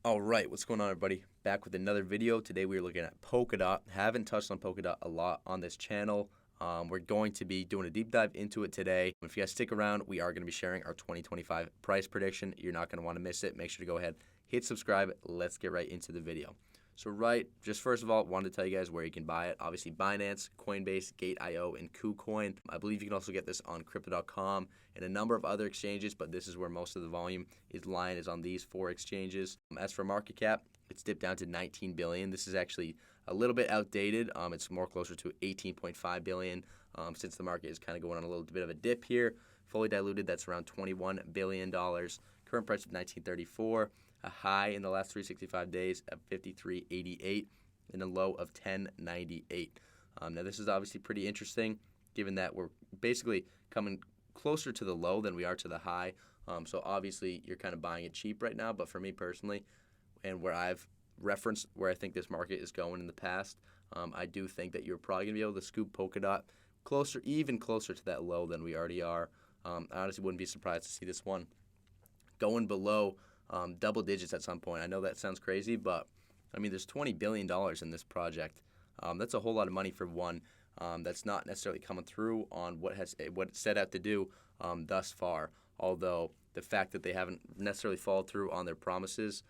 All right, what's going on, everybody? Back with another video. Today we are looking at Polkadot. Haven't touched on Polkadot a lot on this channel. We're going to be doing a deep dive into it today. If you guys stick around, we are going to be sharing our 2025 price prediction. You're not going to want to miss it. Make sure to go ahead, hit subscribe. Let's get right into the video. So just first of all, wanted to tell you guys where you can buy it. Obviously, Binance, Coinbase, Gate.io, and KuCoin. I believe you can also get this on Crypto.com and a number of other exchanges, but this is where most of the volume is on these 4 exchanges. As for market cap, it's dipped down to 19 billion. This is actually a little bit outdated. It's more closer to 18.5 billion since the market is kind of going on a little bit of a dip here. Fully diluted, that's around $21 billion. Current price of 1934. A high in the last 365 days of 53.88 and a low of 10.98. Now, this is obviously pretty interesting given that we're basically coming closer to the low than we are to the high. So obviously, you're kind of buying it cheap right now. But for me personally, and where I've referenced where I think this market is going in the past, I do think that you're probably going to be able to scoop Polkadot even closer to that low than we already are. I honestly wouldn't be surprised to see this one going below double digits at some point. I know that sounds crazy, but I mean, there's $20 billion in this project. That's a whole lot of money for one that's not necessarily coming through on what it's set out to do thus far. Although the fact that they haven't necessarily followed through on their promises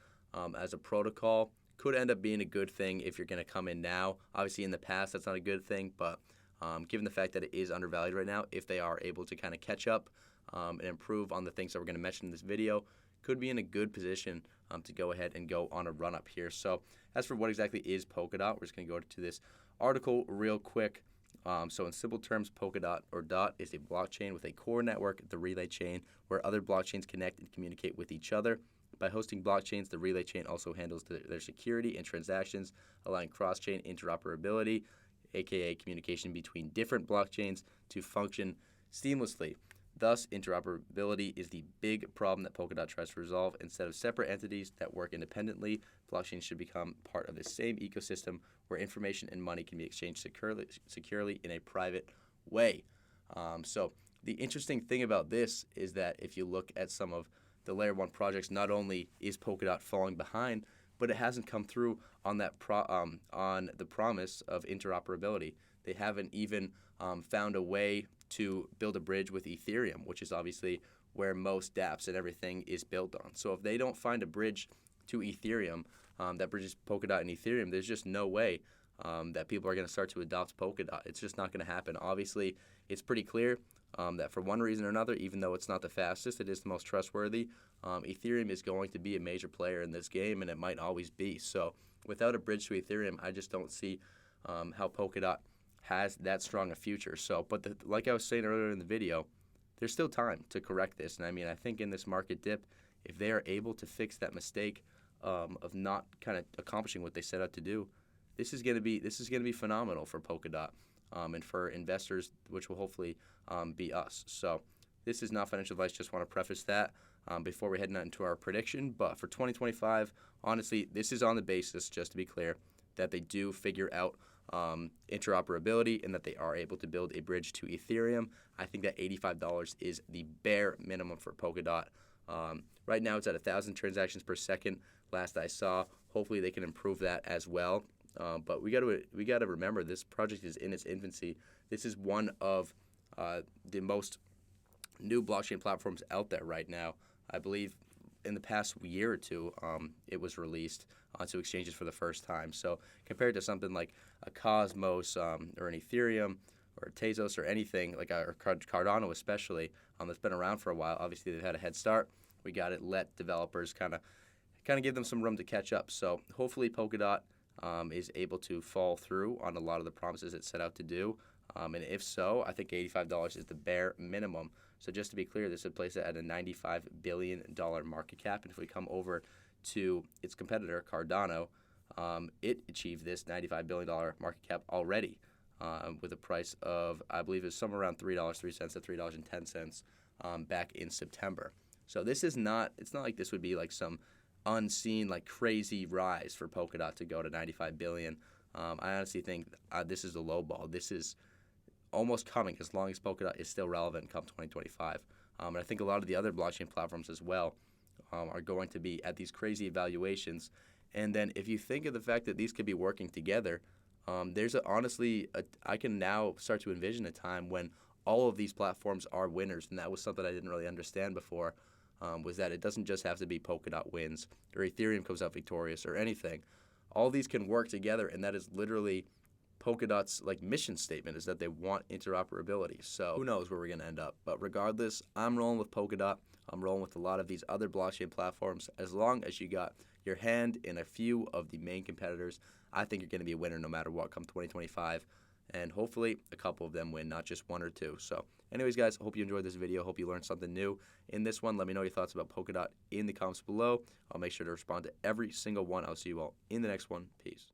as a protocol could end up being a good thing if you're going to come in now. Obviously, in the past, that's not a good thing, but given the fact that it is undervalued right now, if they are able to kind of catch up and improve on the things that we're going to mention in this video, could be in a good position to go ahead and go on a run up here. So as for what exactly is Polkadot, we're just going to go to this article real quick. So in simple terms, Polkadot or DOT is a blockchain with a core network, the relay chain, where other blockchains connect and communicate with each other. By hosting blockchains, the relay chain also handles their security and transactions, allowing cross-chain interoperability, aka communication between different blockchains, to function seamlessly. Thus, interoperability is the big problem that Polkadot tries to resolve. Instead of separate entities that work independently, blockchains should become part of the same ecosystem where information and money can be exchanged securely in a private way. So the interesting thing about this is that if you look at some of the Layer 1 projects, not only is Polkadot falling behind, but it hasn't come through on that on the promise of interoperability. They haven't even found a way to build a bridge with Ethereum, which is obviously where most dApps and everything is built on. So if they don't find a bridge to Ethereum that bridges Polkadot and Ethereum, there's just no way that people are going to start to adopt Polkadot. It's just not going to happen. Obviously, it's pretty clear that for one reason or another, even though it's not the fastest, it is the most trustworthy. Ethereum is going to be a major player in this game, and it might always be. So without a bridge to Ethereum, I just don't see how Polkadot has that strong a future. So, but like I was saying earlier in the video, there's still time to correct this. And I mean, I think in this market dip, if they are able to fix that mistake of not kind of accomplishing what they set out to do, this is going to be phenomenal for Polkadot and for investors, which will hopefully be us. So, this is not financial advice. Just want to preface that before we head into our prediction. But for 2025, honestly, this is on the basis, just to be clear, that they do figure out interoperability and that they are able to build a bridge to Ethereum. I think that $85 is the bare minimum for Polkadot. Right now, it's at 1,000 transactions per second. Last I saw, hopefully they can improve that as well. But we got to remember, this project is in its infancy. This is one of the most new blockchain platforms out there right now. I believe in the past year or two, it was released onto exchanges for the first time. So compared to something like a Cosmos or an Ethereum or a Tezos or anything like or Cardano especially, that's been around for a while, obviously they've had a head start. We got to let developers kind of give them some room to catch up. So hopefully Polkadot is able to fall through on a lot of the promises it set out to do. And if so, I think $85 is the bare minimum. So just to be clear, this would place it at a $95 billion market cap. And if we come over to its competitor, Cardano, it achieved this $95 billion market cap already with a price of, I believe, it's somewhere around $3.03 to $3.10 back in September. So this is not, it's not like this would be like some unseen, like crazy rise for Polkadot to go to $95 billion. I honestly think this is a low ball. This is almost coming as long as Polkadot is still relevant come 2025. And I think a lot of the other blockchain platforms as well are going to be at these crazy evaluations. And then if you think of the fact that these could be working together, I can now start to envision a time when all of these platforms are winners, and that was something I didn't really understand before, was that it doesn't just have to be Polkadot wins or Ethereum comes out victorious or anything. All these can work together, and that is literally Polkadot's mission statement, is that they want interoperability. So who knows where we're going to end up. But regardless, I'm rolling with Polkadot. I'm rolling with a lot of these other blockchain platforms. As long as you got your hand in a few of the main competitors, I think you're going to be a winner no matter what come 2025. And hopefully a couple of them win, not just one or two. So anyways, guys, I hope you enjoyed this video. Hope you learned something new in this one. Let me know your thoughts about Polkadot in the comments below. I'll make sure to respond to every single one. I'll see you all in the next one. Peace.